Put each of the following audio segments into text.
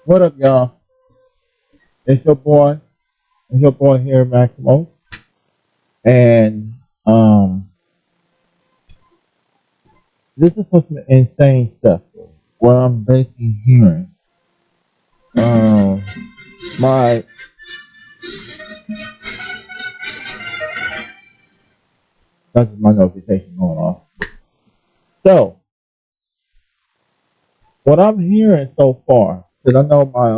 What up, y'all? It's your boy. It's your boy here, Maximo. And this is some insane stuff. What I'm basically hearing. Um, my that's my notification going off. So, what I'm hearing so far, because I know my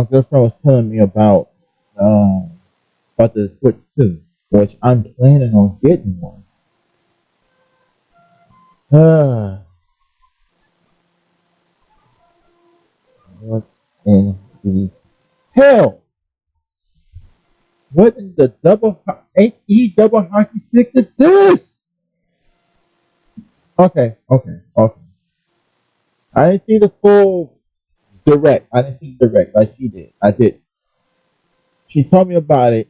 girlfriend was telling me about the Switch 2, which I'm planning on getting one. What in the hell? What in the double hockey stick is this? Okay. I didn't see the full direct. I didn't see the direct like she did. I did. She told me about it,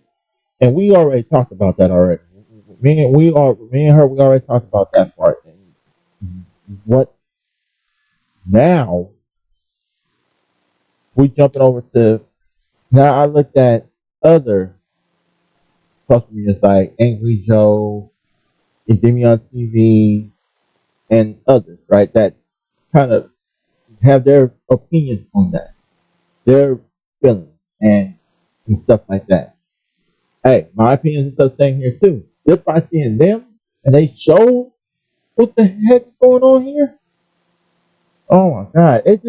and we already talked about that already. Me and her, we already talked about that part. And what now? We jumping over to now. I looked at other social media like Angry Joe, Endymion TV, and others, right? That kind of have their opinions on that, their feelings and stuff like that. Hey, my opinions and stuff staying here too. Just by seeing them and they show what the heck's going on here. Oh my god, it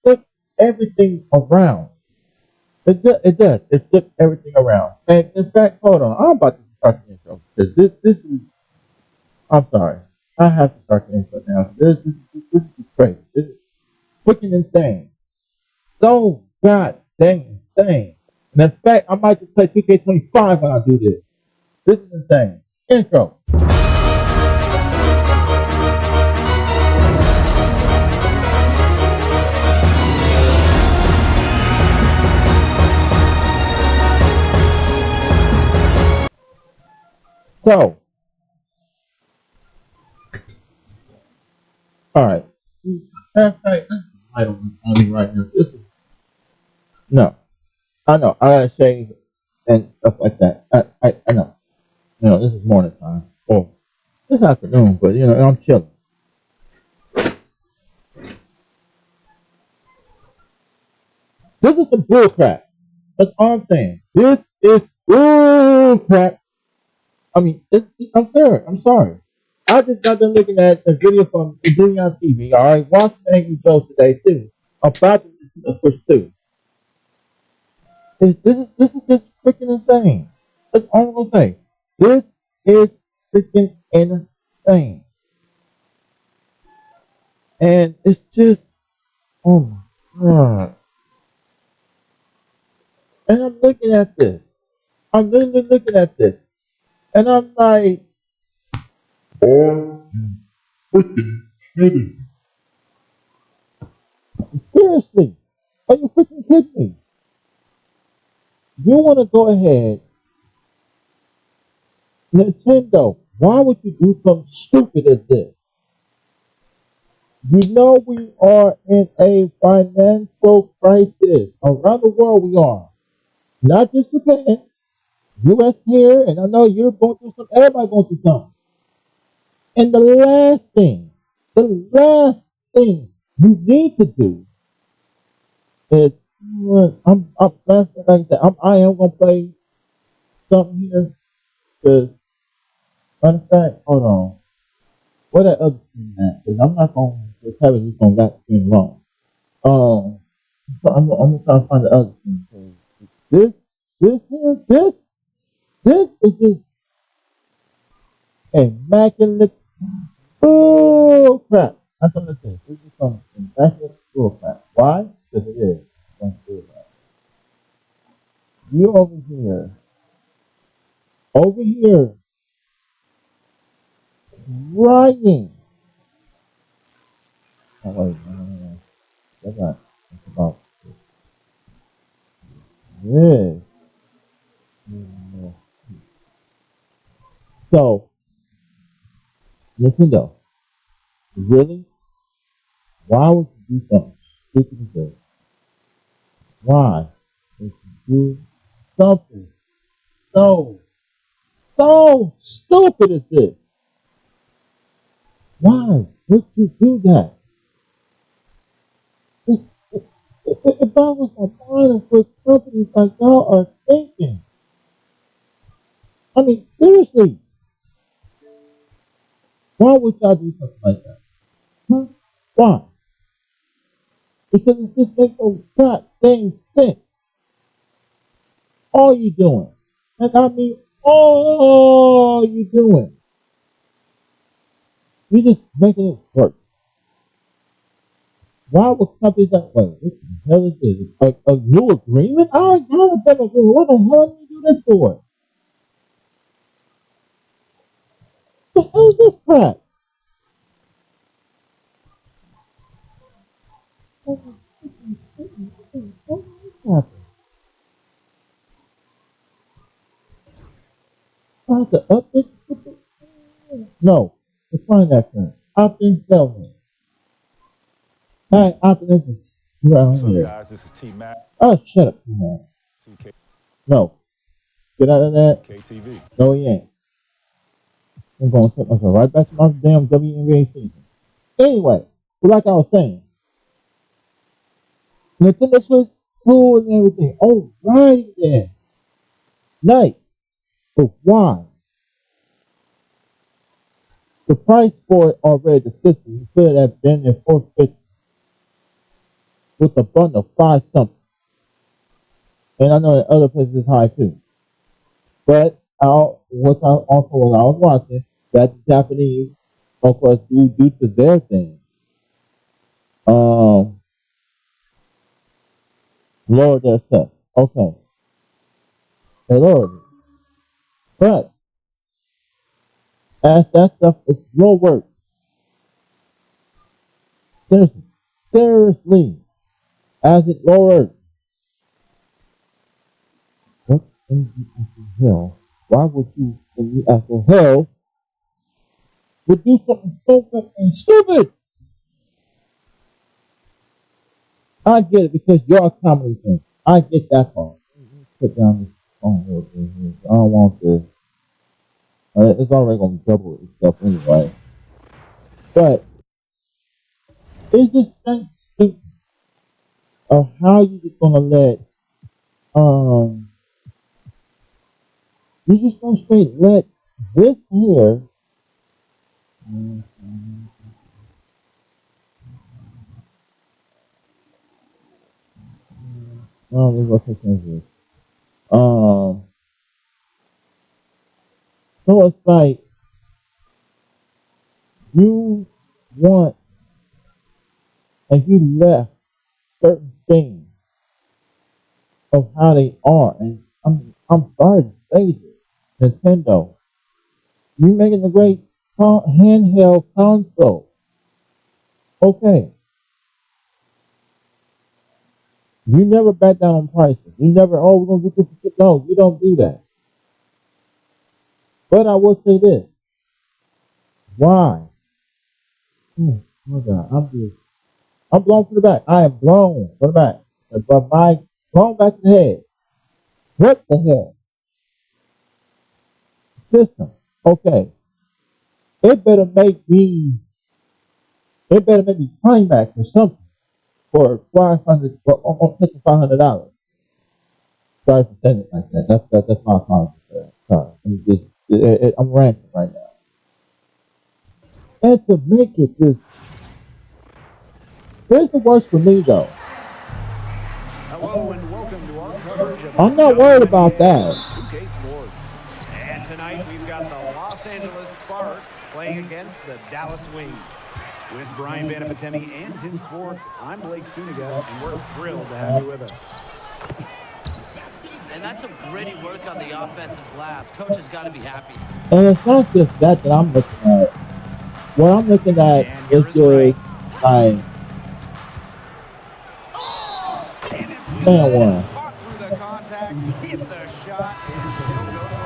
flipped everything around. It does. It flipped everything around. And in fact, hold on, I'm about to start the intro because this is. I'm sorry, I have to start the intro now. This is crazy. This is freaking insane. So god dang insane. And in fact, I might just play 2K25 when I do this. This is insane. Intro. So, alright. I don't on me right now. No. I know. I gotta shave and stuff like that. I know. You know, this is morning time. Or this afternoon, but you know, I'm chilling. This is some bull crap. That's all I'm saying. This is bull crap. I mean, I'm sorry. I'm sorry. I just got done looking at a video from Junior TV. All right, watched Angry Joe today too. About to Switch 2. This is just freaking insane. That's all I'm gonna say. This is freaking insane, and it's just oh my god. And I'm looking at this. I'm literally looking at this, and I'm like, oh, freaking kidding. Seriously, are you freaking kidding me? You want to go ahead, Nintendo? Why would you do something stupid as this? You know we are in a financial crisis around the world. We are not just Japan, U.S. here, and I know you're going through something. Everybody going through something. And the last thing you need to do is I'm like I said, I am gonna play something here because matter of fact, hold on. What that other screen at? Because I'm not gonna just have it just on that screen alone. So I'm gonna try to find the other screen. 'Cause this here, this is just immaculate bull crap. That's what it is. This is some immaculate bull crap. Why? Because it is. Don't do that. You over here, crying. Oh wait, no. That's not. That's about this. So, Nintendo, really? Why would you do something stupid as this? Why would you do something so, so stupid as this? Why would you do that? If, if I was a model for companies like y'all are thinking, I mean, seriously, why would y'all do something like that? Huh? Why? Because it just makes no goddamn sense. All you doing, and I mean all you doing, you just making it work. Why would companies like, wait, what the hell is this? A new agreement? I already got a damn agreement. What the hell do you do this for? What the hell is this crap? What happened? I have to update. No, define that term. Opting Hey, optimism. What's Around up, here. guys? This is T Mac, Oh, shut up, man. 2K, No, get out of that. KTV. No, he ain't. I'm going to put myself right back to my damn WNBA season. Anyway, but like I was saying, Nintendo Switch, cool and everything. Alrighty then. Nice. But why? The price for it already, the system, you could have been there $450 with a bundle of 5 something. And I know that other places is high too. But what I also when I was watching, that the Japanese, of course, due to their thing, lowered their stuff. Okay, they lowered it. But as that stuff is lowered, seriously, seriously, as it lowered, what in the actual hell? Why would you, in the actual hell, would do something so fucking stupid? I get it because you're a comedy thing. I get that part. Put down this phone real quick here. I don't want this. It's already gonna double itself anyway. But it's just that stupid of how you just gonna let you just gonna straight let this here let's change this. So it's like you want and you left certain things of how they are, and I'm sorry to say this, Nintendo, you making a great handheld console. Okay, you never back down on prices. You never, oh, we're gonna get this. No, you don't do that. But I will say this: why? Oh my God, I'm blown from the back. I am blown from the back, but my blown back in the head. What the hell? System. Okay, it better make me. It better make me climax or something for $500 or $500. Sorry for saying it like that. That's my apology for that. Sorry, I'm ranting right now. And to make it just, here's the worst for me though. Hello and welcome to our coverage of I'm not worried about that. 2K Sports. And tonight we've got the Los Angeles Sparks playing against the Dallas Wings. With Brian Banafitemi and Tim Swartz, I'm Blake Suniga, and we're thrilled to have you with us. And that's some gritty work on the offensive glass. Coach has got to be happy. And it's not just that I'm looking at. What I'm looking at is just like, man, one. Fought through the contact, hit the shot, and he'll go to the line.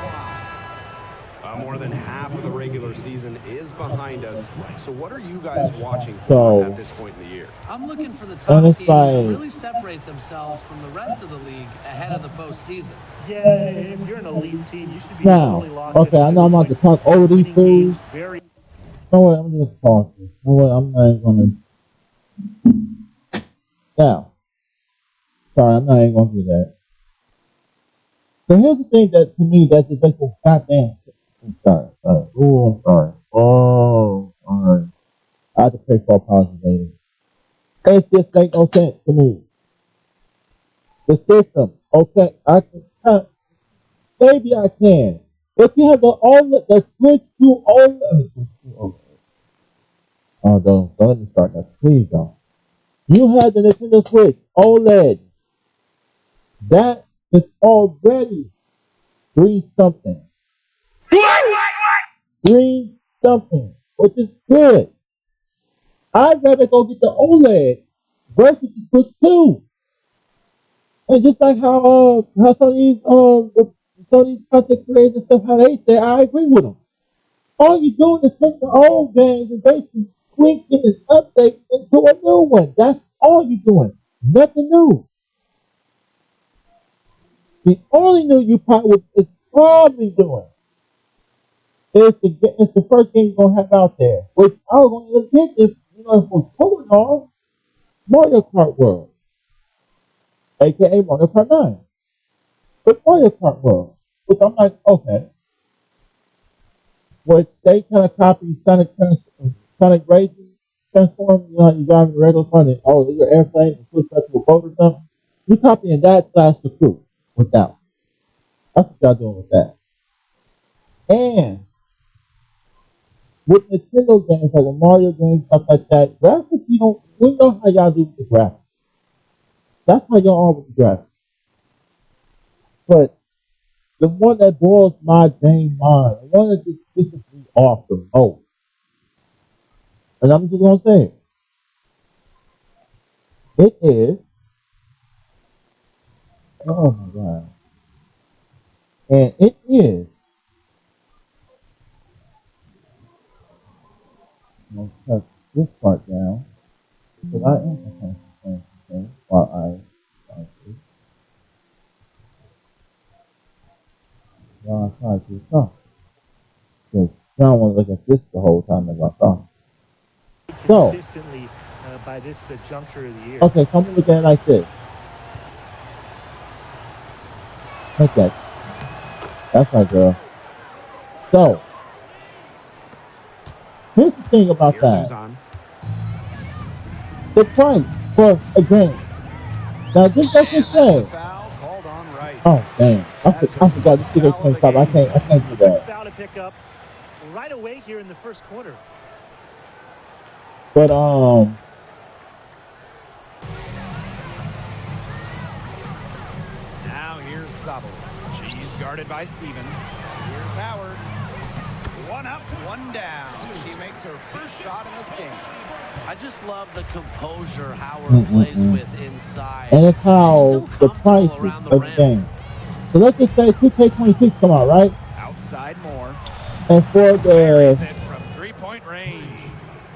More than half of the regular season is behind us. So what are you guys watching for at this point in the year? I'm looking for the And top it's teams to like, really separate themselves from the rest of the league ahead of the postseason. Yeah, and if you're an elite team, you should be now, totally locked in okay, at I this know I'm about point. to talk over these Winning dudes. games very. No way, I'm just talking. No way, I'm not even gonna. Now, sorry, I'm not even gonna do that. So here's the thing that to me that's just like a goddamn. I'm sorry. Oh, I'm sorry. Oh, alright. I have to pay for apology later. It just make no sense to me. The system, okay, I can, maybe I can. But you have the switch to OLED. Oh, don't let me start that. Please don't. You have the Nintendo Switch OLED. That is already green something. Green something, which is good. I'd rather go get the OLED versus the Switch 2. And just like how some of these content creators and stuff, how they say, I agree with them. All you're doing is taking the old games and basically tweaking and updating into a new one. That's all you're doing. Nothing new. The only new you probably is probably doing is the first game you're gonna have out there. Which I was gonna get this, if it was going on Mario Kart World, aka Mario Kart 9. But Mario Kart World. Which I'm like, okay. Which they kind of copy Sonic Racing Transform, you driving the regular car and there's your airplane and switch back to a boat or something. You copying that slash the crew without. That's what y'all doing with that. And with Nintendo games like the Mario games, stuff like that, graphics, we know how y'all do with the graphics. That's how y'all are with the graphics. But the one that boils my dang mind, the one that just pisses me off the most, and I'm just gonna say it is, oh my god, and it is, I'm gonna cut this part down, because I am concentrating while I try to talk. Because I don't want to look at this the whole time as I talk. So, consistently by this juncture of the year. okay, come and look at it like this. Like that. That's right, girl. So, here's the thing about Here's that. who's on. The price for a game. Now, just like you That's a said. foul called on right. Oh, damn. I forgot this ticket can't stop. I can't do that. Foul to pick up right away here in the first quarter. But, Now here's Sabo. She's guarded by Stevens. Here's Howard. One up, one down. She makes her first shot in this game. I just love the composure Howard plays with inside. and it's how She's so the price comfortable around the of the rim. game. So let's just say 2K26 come out, right? Outside more. And for Buries the it from three-point range.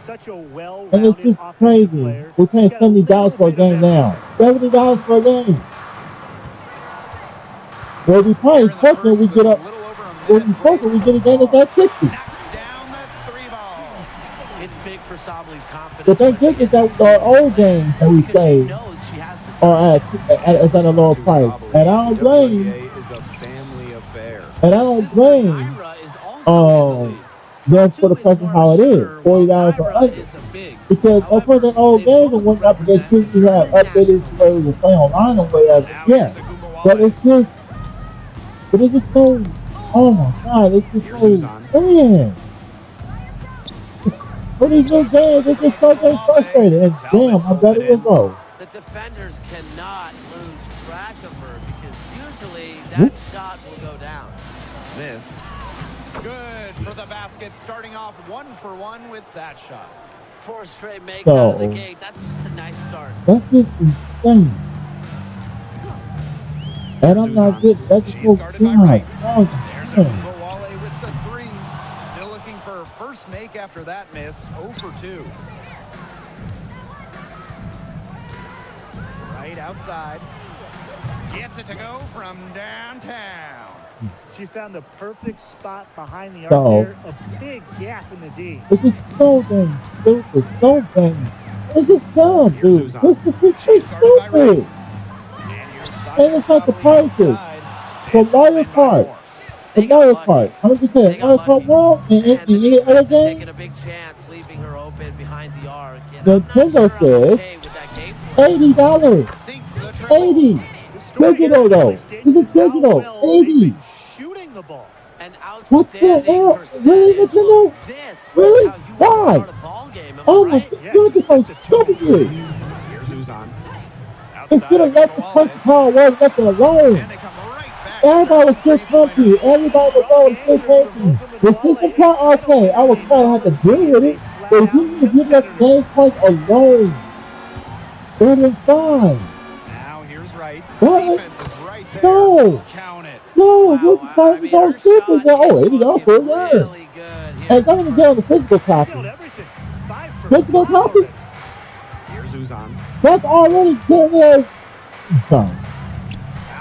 Such a and it's well-rounded just offensive crazy. player. We're paying He's got a $70 for a little bit game of now. $70 for a game. Well, we Here probably in the closer first, we with get a up. little over a Well, minute we played closer we so get a game far. that's at 60. Knocks down the three ball. It's big for Sabli's confidence. But thank goodness that the old games that we because she played knows she has the are talent. at a lower price. And I don't blame, WNBA is a family affair. and I don't Sister blame, Naira is also in the league. them for the Satu is price of more how of it a is, shooter, $40 while or Naira under. is a big. Because of course However, that old they games both went up against represent kids who have German updated national where we play online or whatever. Now Yeah. here's Agumba But Wale. it's just so, oh my god, it's just Here's who's so on. man. For these new games, it's just so damn frustrating. And damn, I bet it will go. The defenders cannot lose track of her because usually that shot will go down. Smith. Good for the basket, starting off 1 for 1 with that shot. 4 straight makes out of the So- gate. That's just a nice start. That's just insane. And I'm not getting, that's just She's so guarded by god. Wright. Oh, There's man. Agumba Wale with the 3. Still looking for her first make after that miss. 0 for 2. straight outside. Gets it to go from downtown. She found the perfect spot behind the arc So- there. A big gap in the D. It's just so damn stupid. So damn. It's just dumb, Here's dude. who's on. This is just She's guarded by Ray. stupid. And here's And it's like the Sasha prices. outside. The It's Mario Lynn Kart. Moore. The They got Mario lucky. Kart. I'm just They saying, got Mario Kart lucky. World and And the any other defense is game, taking a big chance, leaving her open behind the arc. And The I'm not Nintendo sure I'm says okay with that game plan. $80. Sinks the triple. 80. The story Digital here though. really states This is how digital. well they've 80. been shooting the ball. An What the outstanding hell? percentage. Really, Nintendo? Look, this Really? is how you want Why? to start a ball game. Am I Oh my right? Yeah, god, this set is the stupid. tone. Here's who's on. Instead of let the punch power was left it alone. And they come right back. Everybody was still punchy. Everybody was going still punchy. The system part, okay, I was kind of have to deal with it. But if you need to give us game points alone, it would have been fine. Now here's right. What? Defense is right there. No. Count it. No, Wow, this is kind of so her stupid. shot Oh, is 80 dollars for looking a year. really good here. And don't even get on the physical Nailed copy. everything. 5 for Physical 5 copy? already. Here's who's on. That's already getting there.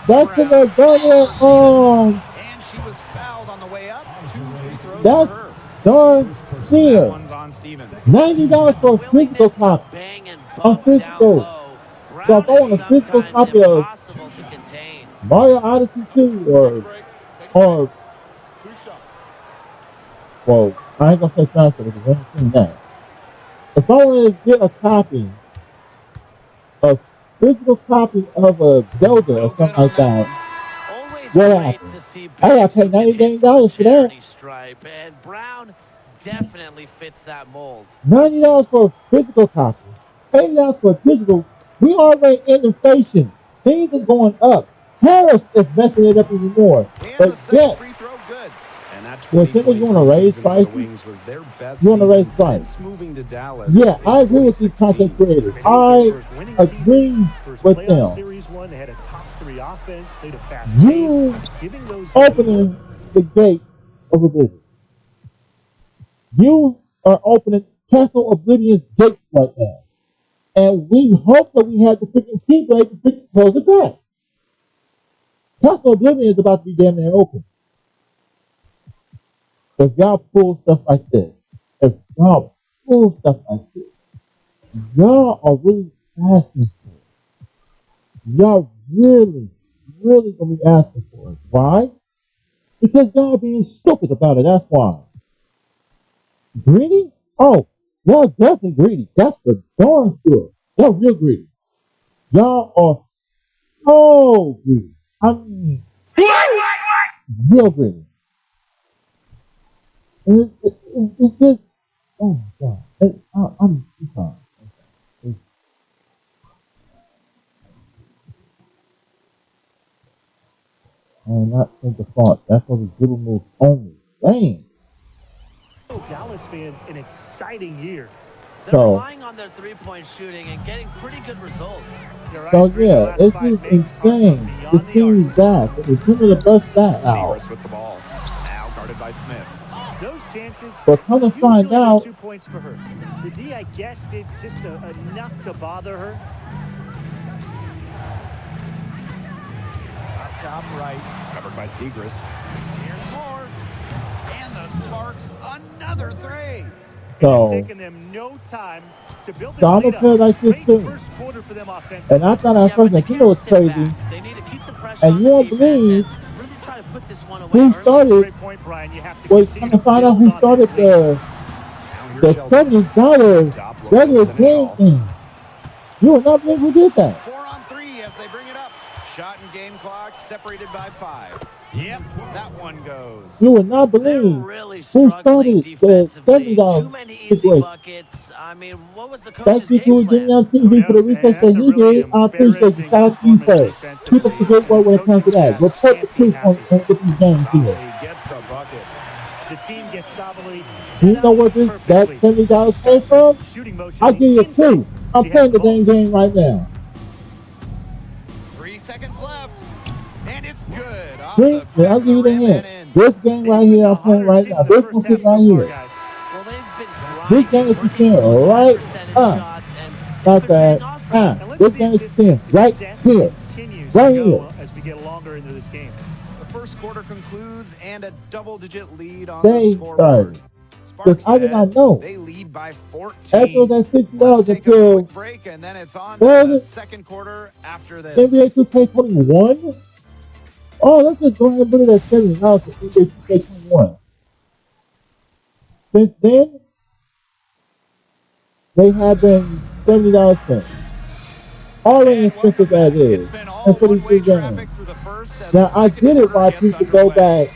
That's in there done there. And she was fouled on the way up. 2 free throws That's for her. darn That near. one's on Stevens. $90 for a physical Willingness to copy. bang and A bump physical. down low. So if I Brown want is a physical sometimes copy of impossible to contain. Mario Odyssey 2 or well, I ain't gonna say faster because I've never seen that. If I want to get a copy, a physical copy of a Zelda or something like that, Always what great happened? to see I gotta bigs pay who can hit $99 from the for that. charity stripe, and Brown definitely fits that mold. $90 for a physical copy, $80 for a digital. We already in inflation. Things are going up. Harris is messing it up even more. And the But second yet, free throw good. And that Well, think you wanna 2023 raise season for the prices? Wings was their best You wanna raise season prices? since moving to Dallas. yeah, in I agree with these 2016. content creators. And it was I their first winning agree season, first with playoff them. Series one. They had a top 3 offense, played a fast You pace, giving those opening the gate of Oblivion. You are opening Castle Oblivion's gate right now. And we hope that we have the freaking keyblade to freaking close it back. Castle Oblivion is about to be damn near open. If y'all pull stuff like this, if y'all pull stuff like this, y'all are really asking for it. Y'all really, really gonna be asking for it. Why? Because y'all being stupid about it, that's why. Greedy? Oh, y'all definitely greedy. That's for darn sure. Y'all real greedy. Y'all are so greedy. I mean, real greedy. And it's just, oh my God. I'm sorry. I'm not in the font. That's what the dribble move only. Dang. Dallas fans an exciting year. They're So- relying on their three-point shooting and getting pretty good results. You're right, So three of the yeah, last it's 5 just makes are insane from to beyond the see arc. that. The team to bust that out. Seagrass with the ball. Now guarded by Smith. Those chances, But come to find usually they're out, 2 points for her. The D, I guess, did just enough to bother her. Up top right. Covered by Seagrass. Here's more. And the Sparks another three. So- It's taken them no time to build this So I'm lead gonna play up. like this Great too. first quarter for them offensively. and I thought at Yeah, first but they that you know can't what's sit crazy. back. They need to keep the pressure And on you the won't defense believe and really try to put this one away Who early. started? Great point, Brian. You have to Well, continue come to find out build who on started this lead. the Now the here's Sheldon. $70 Top look regular with game Senegal. thing. You will not believe who did that. 4 on 3 as they bring it up. Shot and game clock separated by 5. Yep, that one goes. You will not They're believe really who struggling started the defensively. $70 Too many easy situation. buckets. I mean, what was the Thank coach's you game to Jimmy plan? on Who TV for the knows? research That's that a he really did. I appreciate the embarrassing shout out to you, performance sir. defensively. Keep up the good work when it comes to that. Coaching Report the staff truth can't on be happy. what these games Solly here. gets the bucket. The team gets solidly Do you set know up where that perfectly. $70 came from? Shooting motion. I'll give you a clue. instant. I'm She playing has the ball. dang game right now. 3 seconds left. And it's good. Off See? the Yeah, I'll give you the rim hint. and in. This game right here I'm playing right now. This one right here. Well, they've been This game grinding, is working right those percentage up. shots, and Not it's been bad. paying off now. And let's This see game if is this 10. Right success here. continues Right to here. go as we get longer into this game. The first quarter concludes and a double-digit lead on They the scoreboard. started. Sparks Because I did ahead. not know. They lead by 14. After that $60 Let's take a until quick break, and then it's on to Well, the the- second quarter after this. NBA 2K21. Oh, let's just go ahead and put it at $70 for NBA 2K21. Since then, they have been $70 cents. Already And expensive as welcome back. is. It's been all And for one-way these two traffic games. through the first as Now, the I second get it quarter why gets people go underway. back.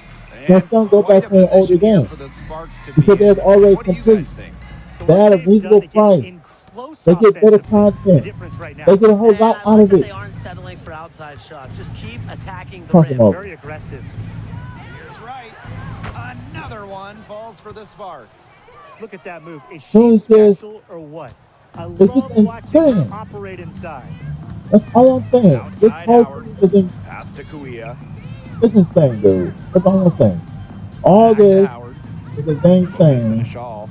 Now, And some go quite back a playing older position here games. for the Sparks to Because be in. they're already What do you complete. guys think? The They work had a they've done reasonable to get price. in close They get better offensively, the content. difference right now. They get a whole And lot I out like of that it. they aren't settling for outside shots. Just keep attacking the Talking rim. about- Very aggressive. Here's right. Another one falls for the Sparks. Look at that move. Is Who she is this? special or what? I It's just love watching her insane. operate inside. That's all I'm saying. This Outside whole Howard. thing Pass to Kuia. is insane, dude. That's all I'm saying. All Back to this Howard. is the same Focus and a thing. shawl.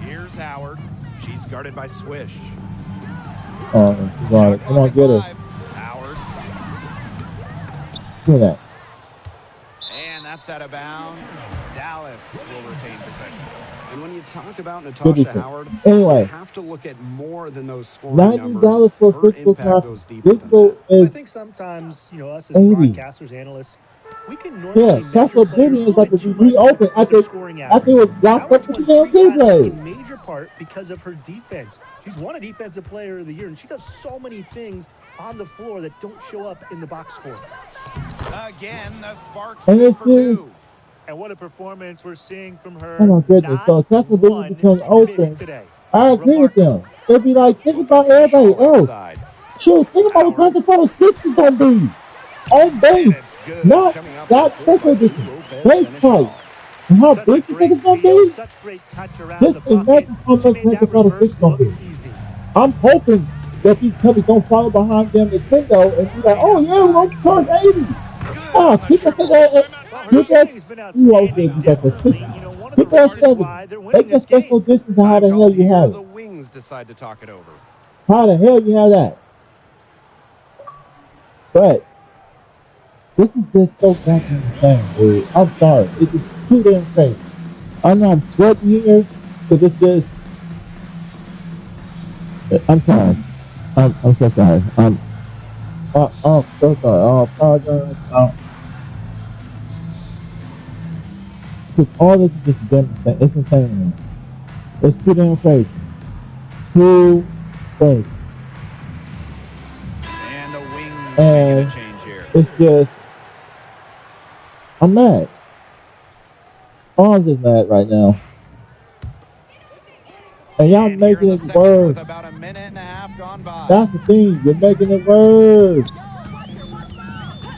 Here's Howard. She's guarded by Swish. Oh, God. Come on, get it. Howard. Give me that. And that's out of bounds. Dallas will retain possession. And when you talk about Good Natasha defense. Howard, Anyway. you have to look at more than those scoring $90 numbers. for Her physical impact cost. goes deeper than Physical that. I is, think sometimes, us as 80. broadcasters, analysts, we can normally yeah, measure Castle players Division is like really to be too much reopened with their scoring average. after it was locked up Howard's for won the damn 3 titles gameplay. in major part because of her defense. She's won a Defensive Player of the Year, and she does so many things on the floor that don't show up in the box score. Again, the Sparks And good it's for good. 2. And what a performance we're seeing from her. Oh my goodness. Not So Castle Division one becomes miss open. today. I agree with them. They'd be like, think about Focus and everybody Shaw else. outside. Shoot, think about what Castle Total 6 is going to be. On And base. it's good. Not Coming up that with assist special by edition. Lopez Base and price. Shaw. And how Such a big you think great it's going to feel, be? such great touch around Just the bucket. imagine how She much made that Castle Total 6 reverse is going to look be. easy. I'm hoping that these companies don't follow behind them Nintendo and be like, oh yeah, we're going to charge 80. Oh, keep us at that. Well, her Keep that. shooting's been You always outstanding, keep that definitely. for One of the keep that reasons 70. why they're winning Make a this special game. edition to how the Time hell called you here, have the it. Wings decide to talk it over. How the hell you have that? But this is just so fucking insane, dude. I'm sorry. It's just too damn crazy. I know I'm sweating here, but it's just. I'm sorry. I'm so sorry. I'm so sorry. I apologize. Because all this is just damn insane. It's insane to me. It's too damn crazy. Too crazy. And the Wings And making a change here. it's just, I'm mad. Oh, I'm just mad right now. And y'all And here in making the it second worse. with about a minute and a half gone by. That's the thing. You're making it worse.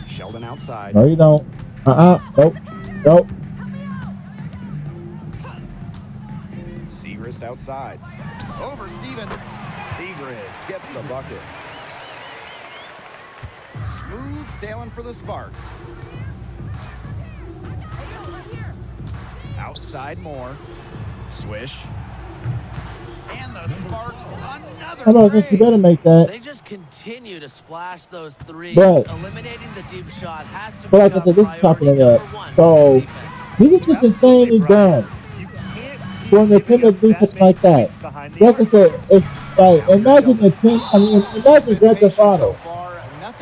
Sheldon outside. No, you don't. Nope. Nope. Segrist outside. Over Stevens. Segrist gets the bucket. Smooth sailing for the Sparks. Outside more. Swish. And the Sparks another Hello, I think you three. better make that. They just continue to splash those threes. But- Eliminating the deep shot has to But like I become said, this is priority talking number about. one So, for this defense. this is just insanely dumb. You can't keep For Nintendo giving to up do that something many like that. points behind the Like I arc. said, it's like, imagine imagine Grand Theft Auto.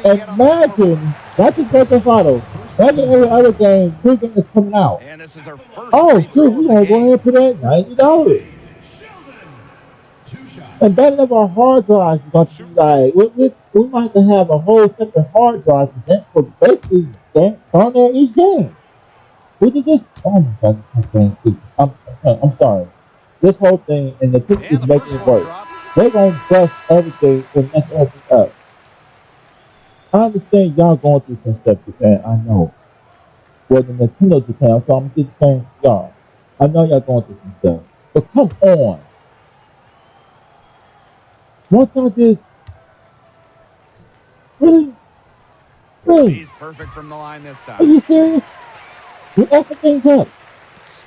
Imagine, not just Grand Theft Auto. Imagine every other game, new game that's coming out. And this is our first Oh, free shoot, throw we of gonna the go ahead game. and put that $90. And better of our hard drives is going to be like, we might have to have a whole separate hard drive for that, for basically that on there each game. Which is just, oh my god, this whole thing too. I'm sorry. This whole thing, and the people And is the making first it one worse. drops. They're gonna bust everything and mess everything up. I understand y'all going through some stuff, Japan. I know. Well, the Nintendo Japan, so I'm just saying to y'all. I know y'all going through some stuff. But come on. Won't y'all just... Really? Really? He's perfect from the line this Are time. you serious? You effing things up.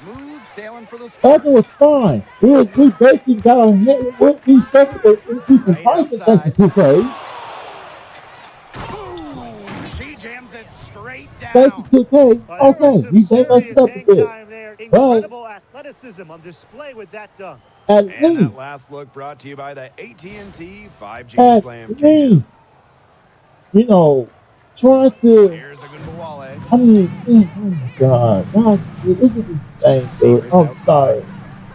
Smooth sailing for the That was Sparks. fine. We basically got a hit with these Right prices. Thank you, outside. 2K. Boom! She jams it straight Thank you, down. 2K. There was Okay, some we may mess it serious up a hang bit. time there. But Incredible athleticism on display with that dunk. at And least, that last look brought to you by the AT&T 5G at Slam Cam. least, you know, trying to, Here's a good Bawale. I mean, oh my God, this is insane, dude. Seacrest I'm outside. sorry.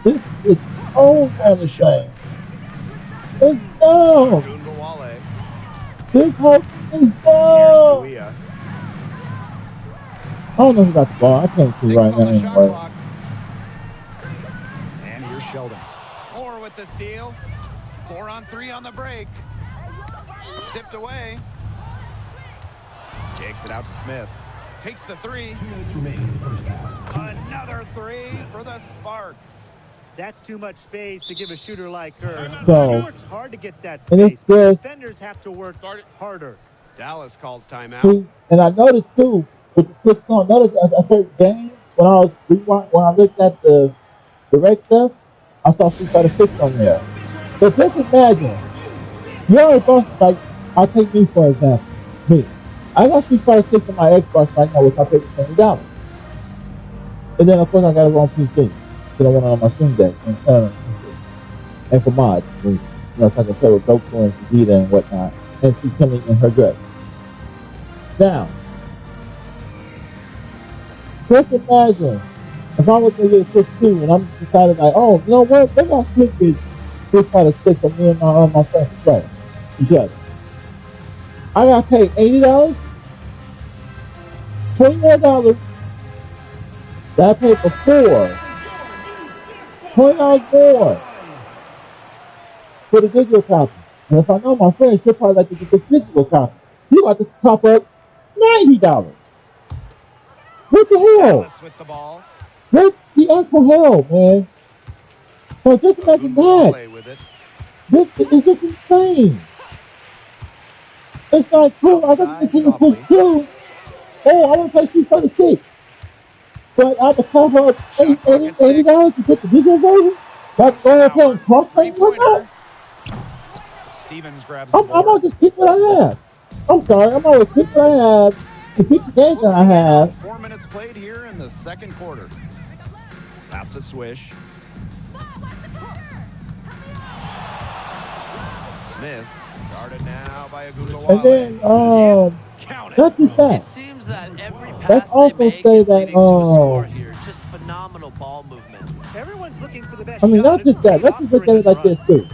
This is so Pass damn to Sheldon. insane. It's dumb. Goon Bawale. This whole thing is Here's dumb. Kuia. I don't know who got the ball. I can't see 6 right on now the shot anyway. clock. And here's Sheldon. Moore with the steal. 4 on 3 on the break. Tipped away. Kicks it out to Smith. Takes the 3. Another 3 for the Sparks. That's too much space to give a shooter like her. So, It's hard to get that and it's space, but just, defenders have to work harder. Dallas calls timeout. see, and I noticed too, with the switch on, notice a certain game, when I looked at the direct stuff, I saw Street Fighter 6 on there. So just imagine, you already thought, like, I'll take me for example. Me. I got Street Fighter 6 on my Xbox right now, which I paid $20. And then, of course, I got it on PC. Because I went on my Steam Deck and for mods. You know, so I can play with Goku and Vegeta and whatnot. And she's coming in her dress. Now, just imagine if I was to get a Switch 2 and I'm decided like, oh, you know what? Maybe I'll switch this Street Fighter 6 for me and my friends to play together. I got paid $80, $20 more that I paid before. $20 more for the digital copy. And if I know my friends, she'll probably like to get the digital copy. You got to top up $90. What the hell? Dallas with the ball. What the actual hell, man? So just imagine that. Play with it. This is just insane. It's like, cool, I got to Outside, continue to push softly. through. Oh, I want to play Street Fighter 6. But I have to cover up Shot clock at $80 to get the digital version? That's going to play cross-play and whatnot? Three-pointer. Stevens grabs the I'm board. gonna just keep what I have. I'm sorry, I'm gonna keep what I have and keep the games that I have. 4 minutes played here in the second quarter. Pass to Swish. Smith guarded now by a And then, Count it. not just It that. seems that every Let's pass they also make say is that, leading to a score here. Just phenomenal ball movement. Everyone's looking for the best I mean, shot. not just that. Let's just look at it like this too.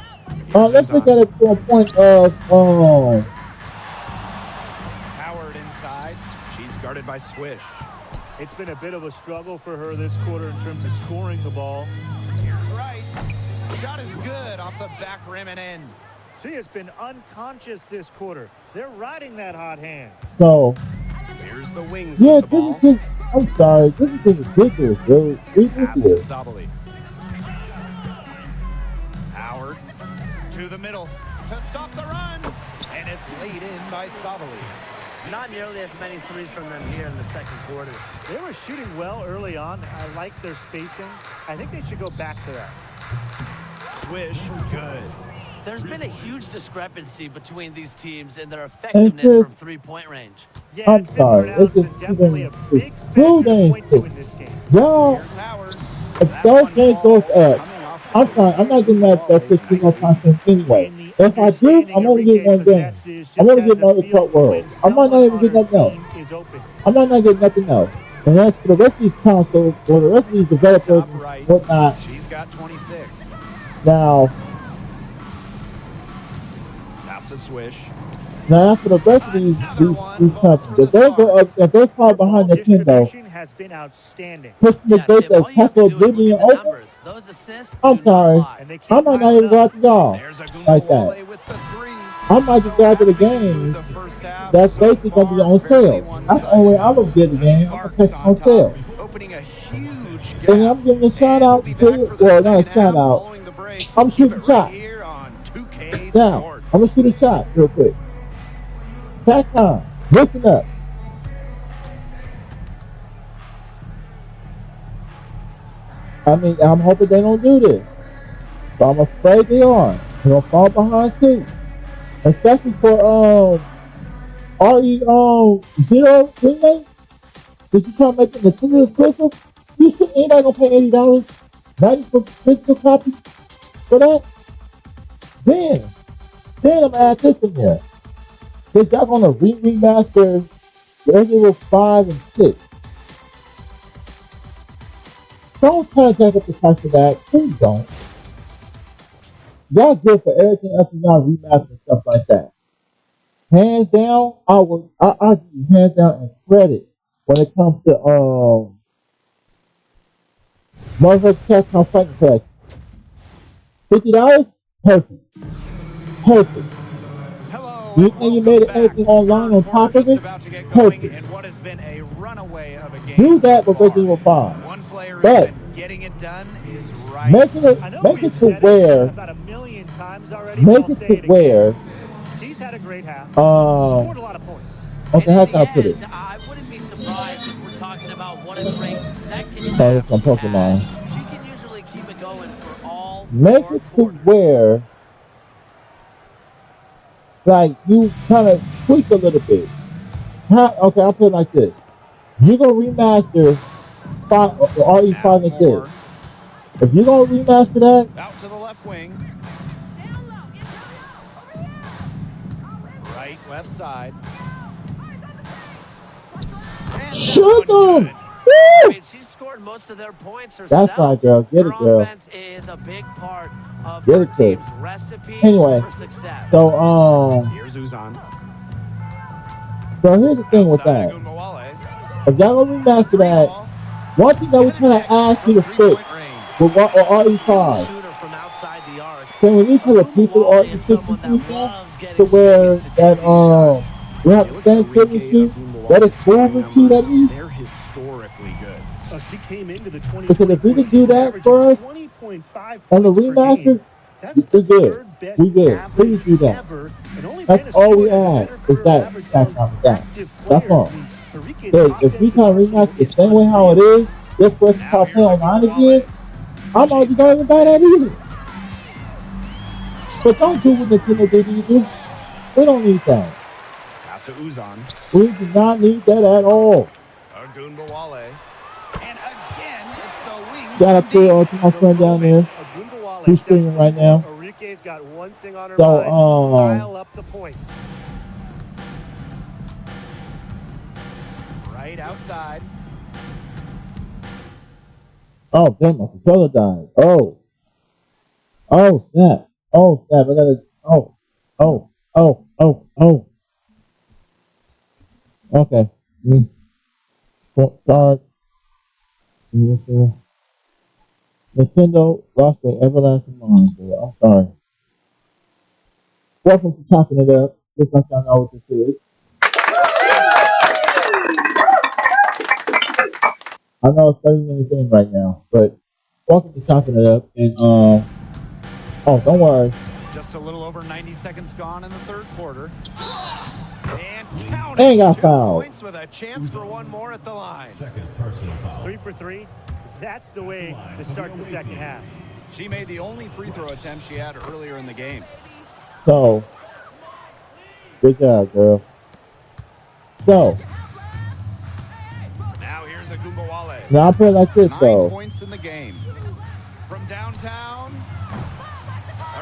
Let's look at it from a point of, Howard inside. She's guarded by Swish. It's been a bit of a struggle for her this quarter in terms of scoring the ball. Here's right. Shot is good off the back rim and in. She has been unconscious this quarter. They're riding that hot hand. so, Here's the Wings yeah, with the ball. this is, I'm sorry, this is just ridiculous, dude. Pass to Ridiculous. Sabali. Howard to the middle to stop the run. And it's laid in by Sabali. Not nearly as many threes from them here in the second quarter. They were shooting well early on. I like their spacing. I think they should go back to that. Swish, good. There's been a huge discrepancy between these teams in their effectiveness just- from three-point range. Yeah, I'm it's been sorry. pronounced It's and just definitely a even- big it's factor too to point to damn in this game. Y'all, Here's Howard. if That those one games goes falls up, coming off I'm the sorry, I'm not getting that 16 more content anyway. And the If I do, understanding I'm only getting Enrique one game. possesses just I'm only has getting a another feel Truck for when World. I might not someone even on get her nothing else. team is open. I might not get nothing else. And that's for the rest of these consoles, or the rest of these developers top right. and whatnot. She's got 26. Now, Pass to Swish. for the rest of these companies, if they go up, if they're far behind Ball Nintendo, distribution has been outstanding. pushing the Yeah, gates Tim, of all you have Temple to do is Oblivion look at the open, numbers. Those assists I'm do not sorry. lie. And they keep I might not piling even go up. out to y'all There's a like that. Gumawale with the three. I might just go out to the game. That's basically going to be on sale. That's the only way I'm going to get the game. I'm going to catch it on sale. Opening a huge gap. And I'm giving a shout out to, well, not a shout out. I'm shooting a shot. Here on 2K Now, Sports. I'm going to shoot a shot real quick. Back on. Listen up. I mean, I'm hoping they don't do this. But I'm afraid they are. They're gonna fall behind too. Especially for RE Zero remake. Did you try to make it Nintendo exclusive? You think anybody gonna pay $80, 90 for physical copy for that? Then I'm gonna add this in there. Cause y'all gonna remaster Resident Evil 5 and 6. Don't try to jack up the price for that. Please don't. Y'all good for everything else you got remaster and stuff like that. Hands down, I give you hands down and credit when it comes to Marvel Capcom Fighting Collection. $50? Perfect. Perfect. Hello, You think you made it everything online on top of it? Perfect. And what has been a runaway of a game Do that so with far. Resident Evil 5. One player who's But been getting it done is right. make it I know make we've it to said where about a million times already, but make I'll it say to it again. where He's had a great half. Scored a lot of points. okay, And how in can I the put end, it? I wouldn't be surprised if we're talking about what a great second Oh, half it's on she Pokemon. had. She can usually keep it going for all Make 4 it to quarters. where like you kind of tweak a little bit. Okay, I'll put it like this. You're gonna remaster RE5 and 6. If you're gonna remaster that, Out to the left wing. Right, left side. And shoot that one's them! good. I Woo! mean, she scored most of their points herself. That's right, girl. Get Her it, girl. offense is a big part of Get her it, kid. team's recipe Anyway, for success. so Here's Uzan. so here's the thing with Outside that. Agunmawale. If y'all gonna remaster that, one thing that we're trying to ask you to fix with RE5, Shooter from outside the arc. can we at least have a piece of Agunmawale is RE6 someone that again loves getting to where space to that take these shots. we have the same shooting shoot that is proven shoot at least? They're historically good. She came into the 2024 Because if we can do season that averaging for us 20.5 on the points per remaster, game. That's we the good. third best We good. average Please do that. ever, and only That's been all we achieved ask with is a that. career That's average not of that. active That's players. all. I mean, Enrique's Hey, if we offensive can't arsenal remaster the is same way how it unreal. is, just for us to Now start here's playing online Agunmawale. again, I'm already going to buy that either. But don't do what Nintendo did either. We don't need that. Pass to Uzan. We do not need that at all. Agunmawale. And again, it's the wings. Shout out from to my friend down there. Agunmawale He's steps streaming right forward. now. Enrique's got one thing on her So, mind. Pile up the points. Right outside. Oh, damn, my controller died. Oh, snap. Oh, snap. I gotta, oh. Okay. Start. Nintendo lost their everlasting mind, dude. I'm sorry. Welcome to Chopping It Up. Just like y'all know what this is. I know it's 30 minutes in right now, but welcome to Chopping It Up. And, oh, don't worry. Just a little over 90 seconds gone in the third quarter. And counting. And got 2 fouled. points with a chance for one more at the line. 3 for 3. That's the way to start the second half. She made the only free throw attempt she had earlier in the game. So, good job, girl. So, Now here's Agunmawale. now I'll put it like this, 9 though. points in the game. From downtown,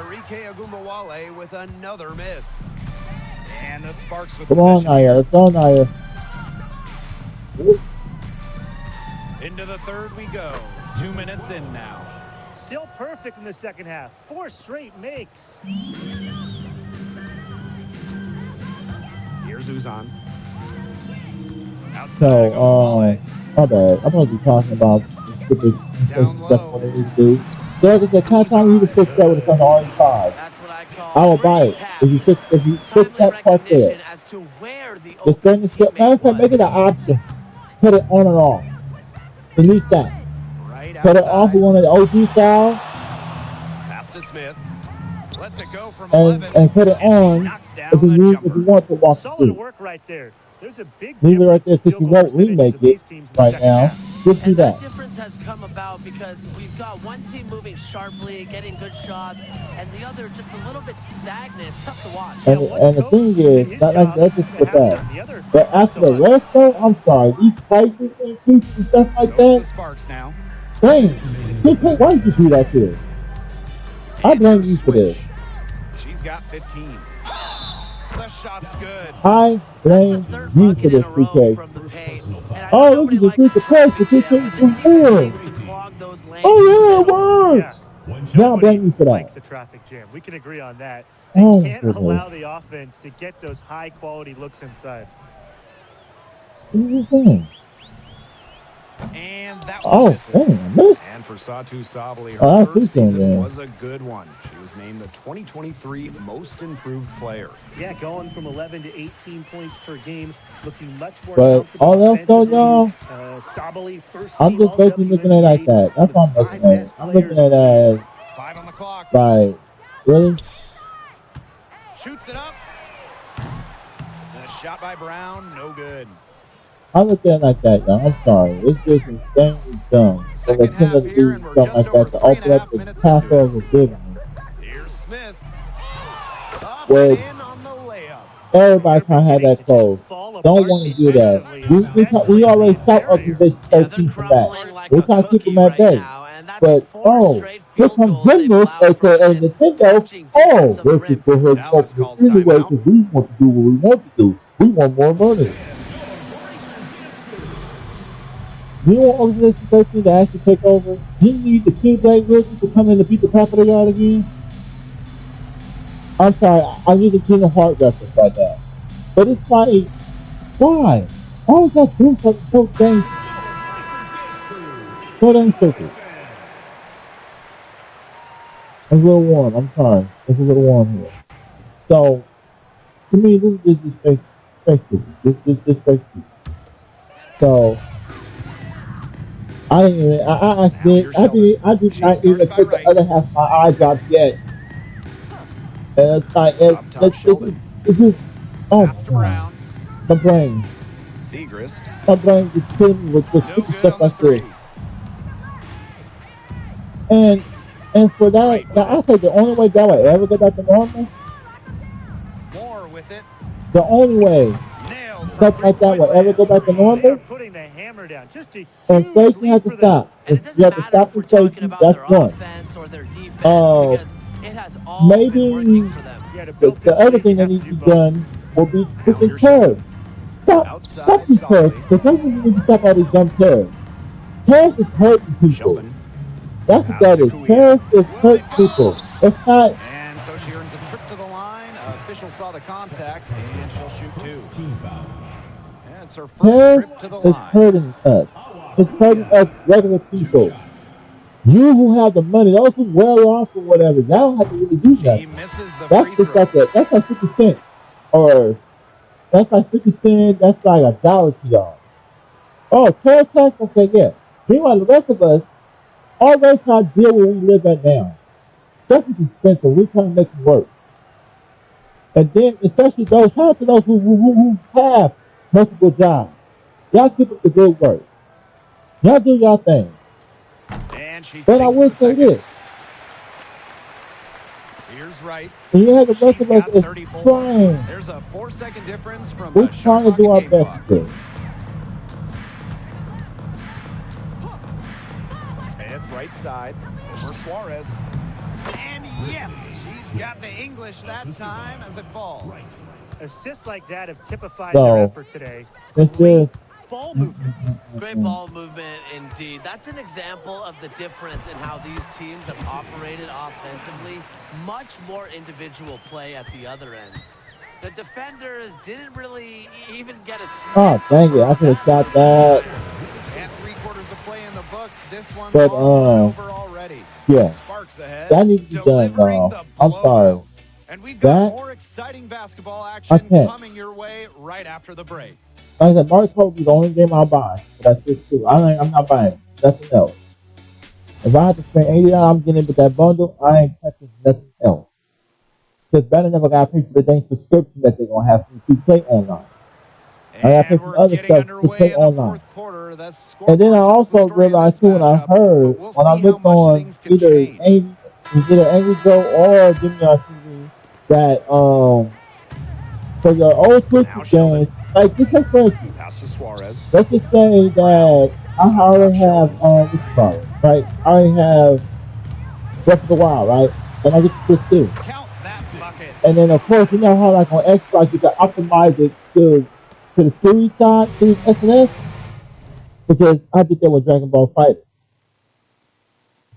Enrique Agunmawale with another miss. And the Sparks with Come on, possession. Naya. Let's go, Naya. Into the third we go. 2 minutes in now. Still perfect in the second half. 4 straight makes. Here's Uzan. Outside So, Agunmawale. my bad. I'm going to be talking about the stupid Down stuff low. what they need to do. So, like I said, kind of time you to fix that when it comes to RE5. That's what I call I will buy it. If you fix timely that part there. recognition as to where the Just open send the matter of fact, teammate make it an was. option. Put it on and off. At least that. Right Put it off outside. with one of the OG style Pass to Smith. Lets it go from and 11. put it on Knocks down if you the need, jumper. if you want to walk Solid through. work right there. There's a big Leave it right difference there in since field you goal won't percentages remake of these it teams in the right second now. half. Just do And that that. difference has come about because we've got one team moving sharply, getting good shots, and the other just a little bit stagnant. It's tough to watch. Yeah, And one and the coach thing did is, his not like job that's just at for that. halftime. The other, But not so after the much. rest though, I'm sorry, these prices increases and stuff like So it's the that, Sparks now. dang, why did you do that to us? I blame you for this. She's got 15. The shot's good. I That's the blame third you for bucket in this, a row PK. from the paint. And I Oh, know look nobody at the likes three the to press, traffic the jam, but 15 this is defense good. needs to clog those lanes Oh in the yeah, it middle. works. Yeah. Yeah, I Nobody blame you for that. likes the traffic jam. We can agree on that. They Oh, can't goodness. allow the offense to get those high-quality looks inside. What are you saying? And that Oh, one misses. dang, I missed. And for Satu Sabali, her Oh, that's third too soon season then. was a good one. She was named the 2023 Most Improved Player. Yeah, going from 11 to 18 points per game, looking much more But comfortable all else though, offensively. y'all, Sabali, first I'm team just basically looking at it like All-WNBA, that. That's one of all I'm the looking 5 at. best I'm looking players at it as 5 on the clock. like, really? Shoots it up. And a shot by Brown, no good. I look at it like that, y'all. I'm sorry. It's just insanely dumb. For the Second team half to here, do and we're something just like over that to 3.5 open up the minutes into it. Passover giving. Here's Smith. Up Well, and in on the layup. everybody They're kind of had beginning that to close. just fall Don't apart want to do that. defensively, We always especially talk in about the these interior. bitches Yeah, so they're keep them back. crumbling like We're a trying to keep cookie them at right bay. now, and that's But, 4 straight here field comes goals they've goodness, allowed from aka within Nintendo. touching Oh, distance of the let's just rim. go ahead and Dallas open calls it anyway timeout. because we want to do what we want to do. We want more money. You want Organization 13 to actually take over? You need the QJ Wilson to come in and beat the top of the yard again? I'm sorry, I need a Kingdom Heart reference right now. But it's like, why? Why was that doing something so dang stupid? It's a little warm, I'm sorry. It's a little warm here. So, to me, this is just fake stupid. This is just fake stupid. So, I didn't even, I did not even put the other half of my eye drops yet. And it's like, Up top, Sheldon. it's just, oh Pass to my God. Brown. My brain Segrist. is killing me with No stupid good stuff on the like this. three. And for that, Right with now I it. say the only way that would ever go back to normal, Moore with it. the only way Nailed from stuff like that three-point would ever go land. back to They are normal, putting the hammer down. Just a inflation huge has lead to for them. stop. And it You doesn't have to matter stop if we're talking inflation, about that's their one. offense or their defense because it has all Maybe been working for them. Yeah, to the build this other lead, thing you that have needs to to do be both. done will be freaking here's curves. Stop Outside, these curves. Solly. The first thing you need to stop all these dumb curves. Curves is hurting people. Sheldon. That's what Pass that to is. Kuia. Curves is Will hurting it go? people. It's not. And so she earns a trip to the line. Official saw the contact, and she'll shoot two. And it's her first Curves trip to the is line. hurting us. It's hurting us regular people. You who have the money, those who wear off or whatever, y'all don't have to really do She nothing. misses the That's free just throw. that's like 50 cents. Or that's like 50 cents, that's like $1 to y'all. Oh, curve tax? Okay, yeah. Meanwhile, the rest of us, all those trying to deal with where we live at now. Stuff is expensive. We're trying to make it work. And then, especially those, shout out to those who have multiple jobs. Y'all keep up the good work. Y'all do y'all thing. And she But I sinks will the say second. this. Here's right. And you have the rest She's of us got is 34. trying. There's a 4-second difference from We're the shot trying to clock do our and game best clock. here. Smith, right side, over Suarez. And yes, she's got the English that time as it falls. Assists like that have typified So, their effort today. It's Great just, ball movement. Great ball movement indeed. That's an example of the difference in how these teams have operated offensively. Much more individual play at the other end. The defenders didn't really even get a sniff. oh, dang it. I could have shot that. And 3/4 of play in the books. This one's But, all over already. Yeah. Sparks ahead. That needs to be done, delivering y'all. the I'm blowout. sorry. And we've got That- more exciting basketball I action can't. coming your way right after the break. Like I said, Mario Kart is the only game I'll buy. But that's just true. I'm not buying nothing else. If I have to spend $80, I'm getting with that bundle. I ain't touching nothing else. Because Banner never got to pay for the dang subscription that they're going to have for me to play online. I gotta And put some we're other getting stuff to underway play in the online. fourth quarter. That's And then I scoreboard tells the also story in realized this too when I matchup, heard, but we'll when I see how looked much on things can either change. Angry Joe or Jimmy on TV that for your old Now Twisted Sheldon. games, like just take for instance, Pass to Suarez. let's just say that I Up already top, have Sheldon. what you call it, right? I already have Breath of the Wild, right? And I get to Twist 2. Count that bucket. And then of course you know how like on Xbox you can optimize it to the series side, series SNS, because I did that with Dragon Ball Fighter.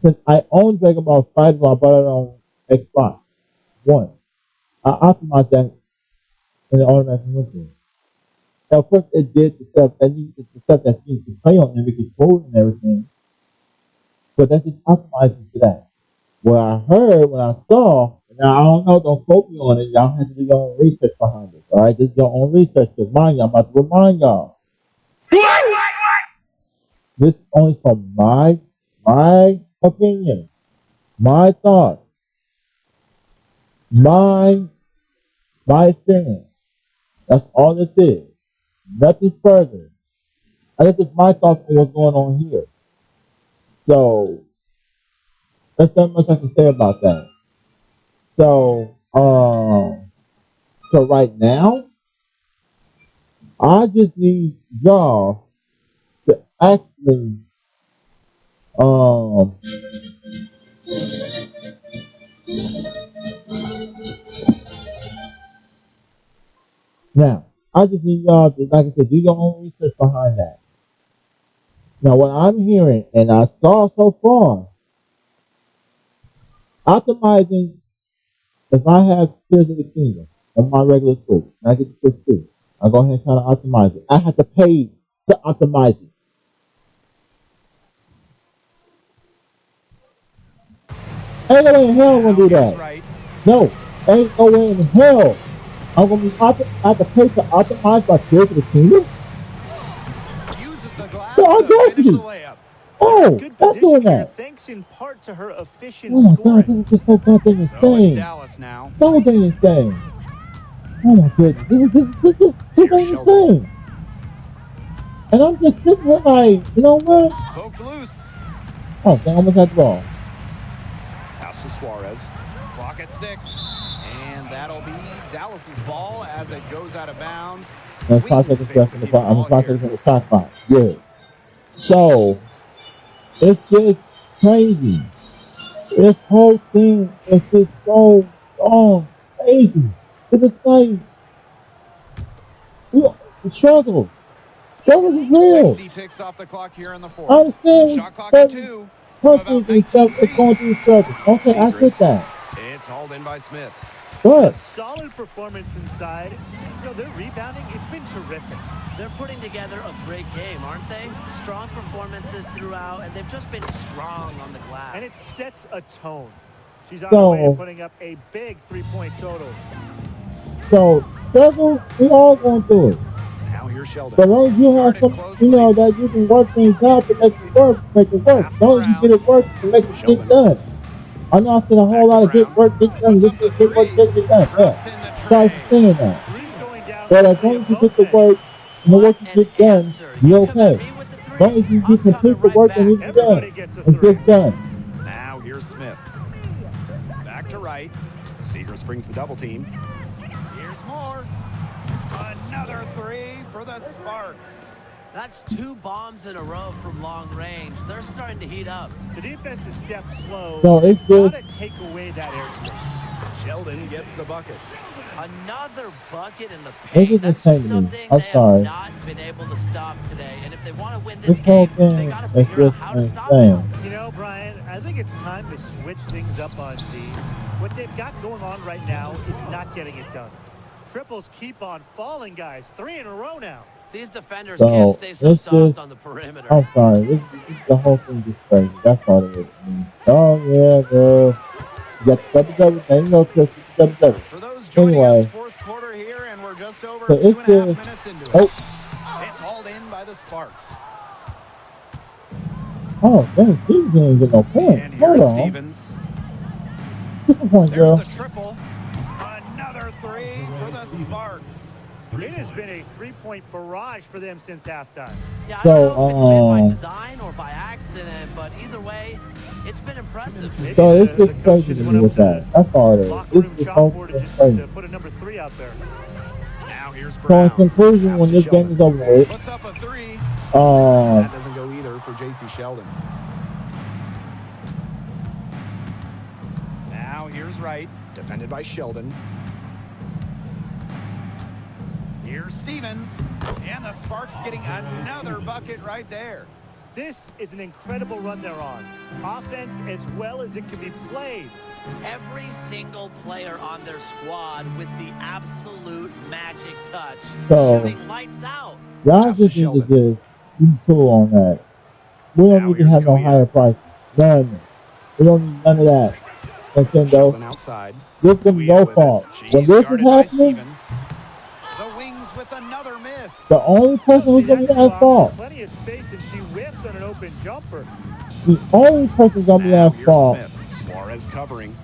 Since I own Dragon Ball Fighter, I bought it on Xbox One. I optimized that and it automatically went to it. Now, of course, it did the stuff that the stuff that you can play on every controller and everything, but that's just optimizing to that. What I heard, what I saw, now I don't know, don't quote me on it. Y'all have to do your own research behind it. All right, this is your own research. Because mind you, I'm about to remind y'all. This is only from my opinion, my thoughts, my experience. That's all this is. Nothing further. And this is my thoughts on what's going on here. So that's not much I can say about that. So so right now, I just need y'all to actually now I just need y'all to, like I said, do your own research behind that. Now what I'm hearing and I saw so far, optimizing, if I have Tears of the Kingdom on my regular Switch, and I get the Switch 2, I go ahead and try to optimize it. I have to pay to optimize it. Ain't no way in hell I'm gonna do that. Right. No, ain't no way in hell I'm gonna be I have to pay to optimize my Tears of the Kingdom. Uses the glass The to finish the audacity! layup. Oh, Good stop position doing here, that. thanks in part to her efficient Oh my god, scoring. this is just so goddamn So it's insane. Dallas now. So damn insane. Oh my goodness, this is too damn insane. And I'm just sitting here like, you know what? Poked loose. Oh, dang, I almost had the ball. Pass to Suarez. Clock at 6. And that'll be Dallas's ball as it goes out of bounds. And 5 seconds left in the clock. I'm 5 seconds in the clock clock. Good. So, it's just crazy. This whole thing is just so crazy. It's just like, the struggle. Struggle is real. 60 ticks off the clock here in the I fourth. understand Shot clock at 2. From countries about and 19 stuff is going through struggles. Okay, I get that. It's hauled in by Smith. A But, solid performance inside. You know, their rebounding, it's been terrific. They're putting together a great game, aren't they? Strong performances throughout, and they've just been strong on the glass. And it sets a tone. She's on her way to so, putting up a big three-point total. struggle, we all going through it. Now here's Sheldon. So as long as you have some, you know, that you can work things out to make it work, make it work. As long as you get it work to make it get done. I know I said a whole lot of get work, get done, get work, get done. Yeah. Start saying that. But as long as you get the work and the work you get done, you're okay. As long as you complete the work that needs to be done, it gets done. Now here's Smith. Back to right. Seagrass brings the double team. Here's more. Another 3 for the Sparks. That's 2 bombs in a row from long range. They're starting to heat up. The defense is stepped slow. So it's They've just, got to take away that airspace. Sheldon gets the bucket. Another bucket in the This paint. is That's insane just to me. something I'm they sorry. have not been able to stop today. And if they want to win This this whole game, they thing got to is figure out just how to stop it. insane. You know, Brian, I think it's time to switch things up on D. What they've got going on right now is not getting it done. Triples keep on falling, guys. 3 in a row now. These defenders So, can't stay so it's soft just, on the perimeter. I'm sorry, this the whole thing just crazy. That's all it is. Oh yeah, girl. You got the double. Now you know, Chris, it's double. For those joining Anyway. us, fourth quarter here, and we're just over So 2.5 it's minutes into it. oh, It's hauled in by the Sparks. oh, dang, Stevens didn't get no points. And Hold here's on. Stevens. Get the point, There's girl. the triple. Another 3 for the Sparks. 3 It has been a points. three-point barrage for them since halftime. Yeah, I So, don't know if it's been by design or by accident, but either way, it's been impressive. Maybe So it's the just coach crazy just to went me up with to that. That's all it the is. locker room It's just chalkboard and just just crazy. put a number 3 out there. Now here's So in Brown. conclusion, Pass when to this game Sheldon. is over with, Puts up a 3. um, That doesn't go either for J.C. Sheldon. Now here's Wright, defended by Sheldon. Here's Stevens, and the Sparks getting another bucket right there. This is an incredible run they're on. Offense as well as it can be played. Every single player on their squad with the absolute magic touch, So- shooting lights out. y'all Pass to just need to Sheldon. just be cool on that. We don't Now need to here's have no Kuzma. higher price. None. We don't need none of that. Nintendo. Sheldon outside. Give them Kuzma no with it. fault. She's When this is guarded by happening, Stevens. The Wings with another miss. the only person See, who's going to that's be at too fault, often. Plenty of space, and she whiffs on an open jumper. the only person going to be Now at here's fault, Smith. Suarez covering.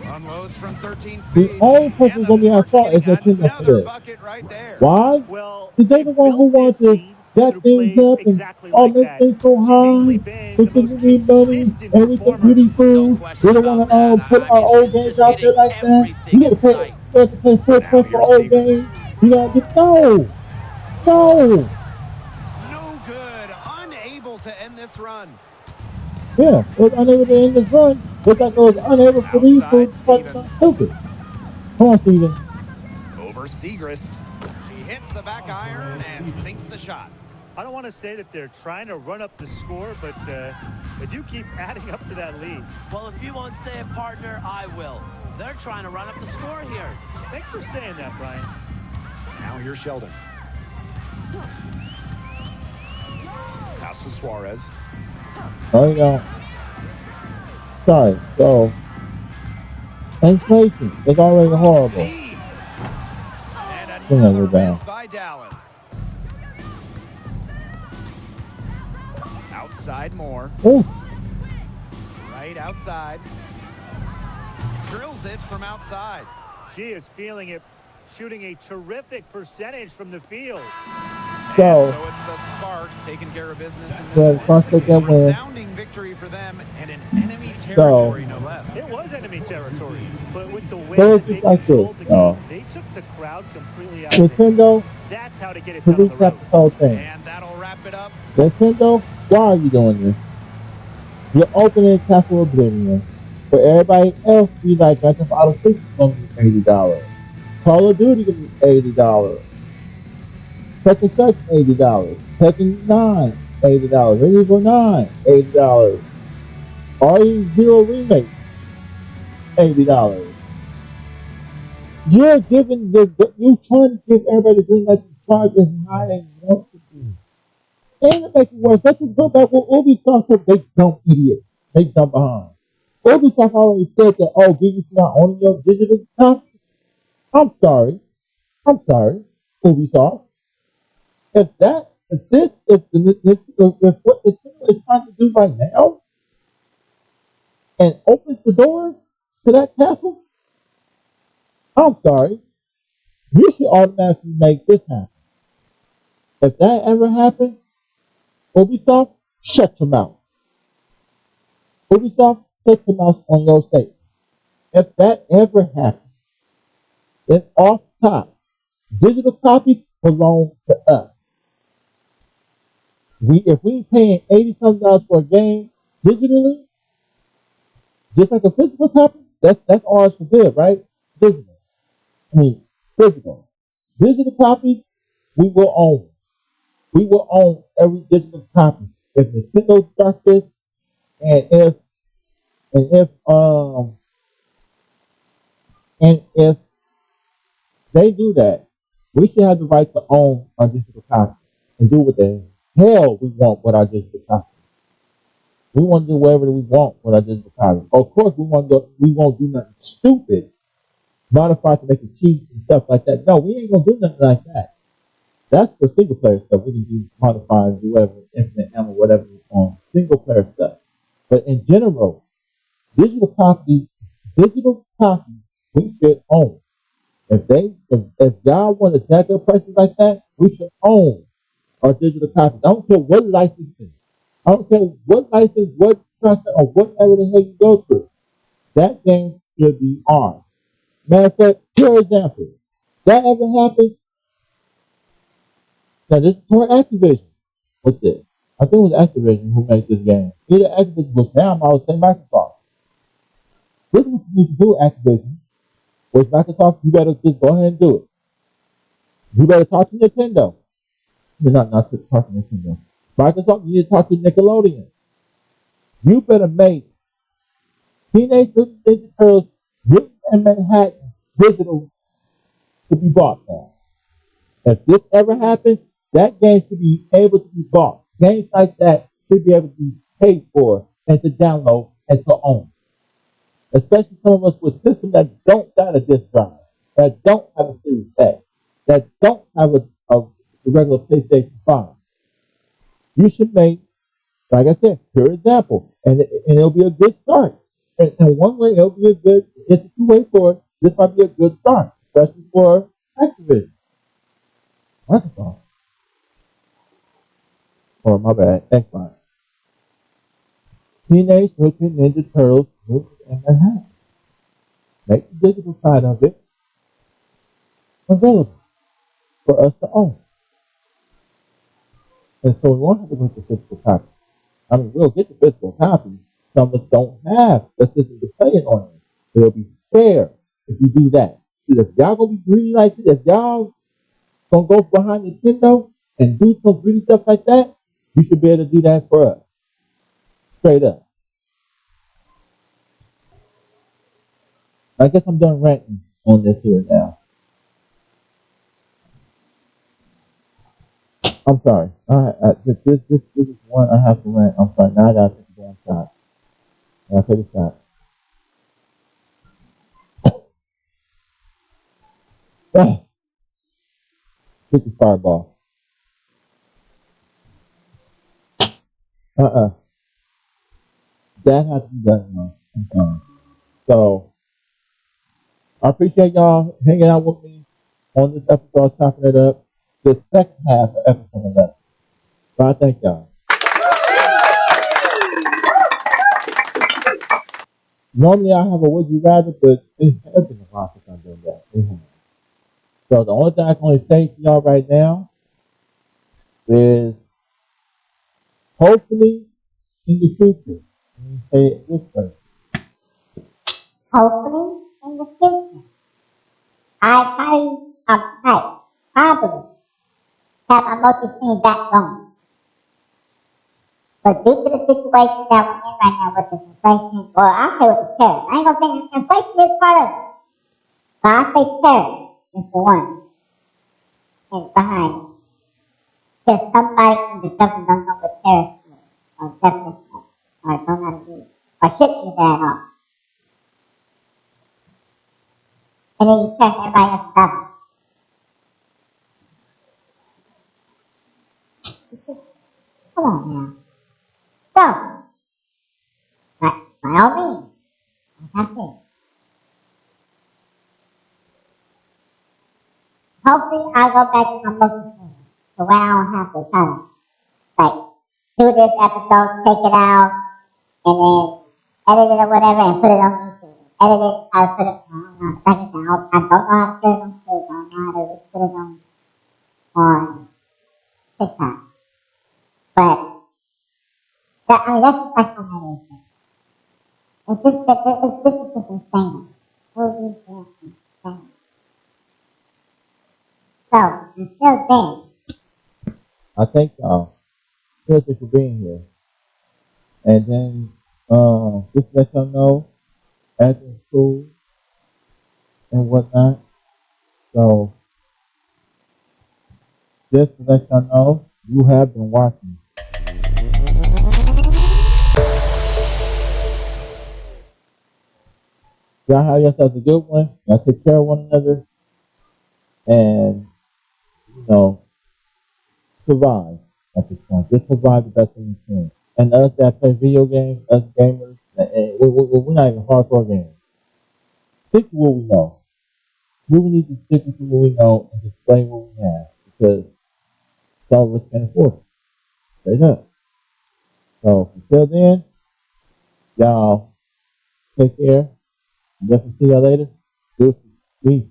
Unloads from 13 the feet. only person And going to be the at Sparks fault is getting Nintendo another Smith. bucket right there. Why? Well, Because they're the one who built wants this to lead get through things plays up and exactly oh, like make that. things so She's high. easily been They the think most we need money consistent and we think performer. we need No food. question We don't about want to that. put I our mean, old she's games just out there hitting like that. everything You in got to pay, sight. you have to pay full Now price for here's old Stevens. games. You got to get no. No good. Unable to end this run. Yeah, it was unable to end this run. Looks like it was unable for these Outside fools to touch Stevens. stupid. Come on, Steven. Over Segrist. She hits the back iron and sinks the shot. I don't want to say that they're trying to run up the score, but they do keep adding up to that lead. Well, if you won't say it, partner, I will. They're trying to run up the score here. Thanks for saying that, Brian. Now here's Sheldon. Pass to Suarez. No, you don't. Sorry. So, inflation is already horrible. Feed. And Bring another it down. miss by Dallas. Outside more. Ooh, Right outside. Drills it from outside. She is feeling it, shooting a terrific percentage from the field. So- And so it's the Sparks taking care of business in so this Sparks take that one. win. Resounding victory for them and an enemy territory, no less. It was enemy territory, but with the way So it's that they just like controlled this, the game, y'all. they took the crowd completely out of it. Nintendo, That's how to get it to done on the recap road. this whole thing. And that'll wrap it up. Nintendo, why are you doing this? You're opening Castle Oblivion. For everybody else, be like Grand Theft Auto 6 is going to be $80. Call of Duty going to be $80. Tekken Such, $80. Tekken 9, $80. Resident Evil 9, $80. RE0 Remake, $80. You're giving you trying to give everybody the green light to charge as high as you want to do. And to make it worse, let's just go back what Ubisoft said. They dumb idiots. They dumb behind. Ubisoft already said that, oh, Giga's not owning your digital copy. I'm sorry, Ubisoft. If what Nintendo is trying to do right now and opens the door to that castle, I'm sorry, you should automatically make this happen. If that ever happens, Ubisoft, shut your mouth. Ubisoft, shut your mouth on your statement. If that ever happens, then off top, digital copies belong to us. If we paying $80 for a game digitally, just like a physical copy, that's ours for good, right? Digital. Physical. Digital copies, we will own. We will own every digital copy. If Nintendo starts this, and if they do that, we should have the right to own our digital copy and do what the hell we want with our digital copy. We want to do whatever we want with our digital copy. Of course, we won't do nothing stupid, modify to make it cheap and stuff like that. No, we ain't gonna do nothing like that. That's for single player stuff. We can do modify and do whatever, infinite ammo, whatever on single player stuff. But in general, digital copies we should own. If y'all want to jack up prices like that, we should own our digital copies. I don't care what license is. I don't care what license, what content, or whatever the hell you go through. That game should be ours. Matter of fact, for example, that ever happened? Now this is for Activision. What's this? I think it was Activision who made this game. Either Activision was now, I would say Microsoft. This is what you need to do, Activision. Was Microsoft, you better just go ahead and do it. You better talk to Nintendo. You're not talk to Nintendo. Microsoft, you need to talk to Nickelodeon. You better make Teenage Mutant Ninja Turtles Mutant in Manhattan digital to be bought now. If this ever happens, that game should be able to be bought. Games like that should be able to be paid for and to download and to own. Especially some of us with systems that don't got a disk drive, that don't have a Series X, that don't have a regular PlayStation 5. You should make, like I said, pure example, and it'll be a good start. And one way, it'll be a good, if you wait for it, this might be a good start, especially for Activision. Microsoft. Or my bad, Xbox. Teenage Mutant Ninja Turtles, Mutant in Manhattan. Make the digital side of it available for us to own. And so we won't have to go to physical copy. I mean, we'll get the physical copy. Some of us don't have the system to play it on. It'll be fair if you do that. Because if y'all gonna be greedy like this, if y'all gonna go behind Nintendo and do some greedy stuff like that, you should be able to do that for us. Straight up. I guess I'm done ranting on this here now. I'm sorry. This is one I have to rant. I'm sorry. Now I gotta take a damn shot. I gotta take a shot. Take the fireball. That has to be done now. I'm sorry. So I appreciate y'all hanging out with me on this episode, chopping it up. The second half of episode 11. So I thank y'all. Normally I have a would you rather, but it has been a while since I've done that. So the only thing I can only say to y'all right now is hopefully in the future, let me say it this way. Hopefully in the future, I probably have a multi-stream back going. But due to the situation that we're in right now with this inflation, or I'll say with the tariffs, I ain't gonna say inflation is part of it, but I'll say tariffs is the one that's behind it. Because somebody in the government don't know what tariffs is, or definition of, or don't know how to do it, or shouldn't do that at all. And then you charge everybody else double. Come on now. So, by all means, like I said, hopefully I'll go back to my multi-stream, so where I don't have to kind of, like, do this episode, take it out, and then edit it or whatever, and put it on YouTube. Edit it, I put it on, like I said, I don't know how to put it on Facebook, I don't know how to put it on TikTok. But, that's just like how that is. It's just, this is just insane. Movies, insane. So, until then, I thank y'all seriously for being here. And then just to let y'all know, as in school and whatnot. So just to let y'all know, you have been watching. Y'all have yourselves a good one. Y'all take care of one another. And, survive at this point. Just survive the best way you can. And us that play video games, us gamers, we're not even hardcore gamers. Stick to what we know. we need to stick with what we know and display what we have because some of us can afford it. Straight up. So until then, y'all take care. Definitely see y'all later. Peace.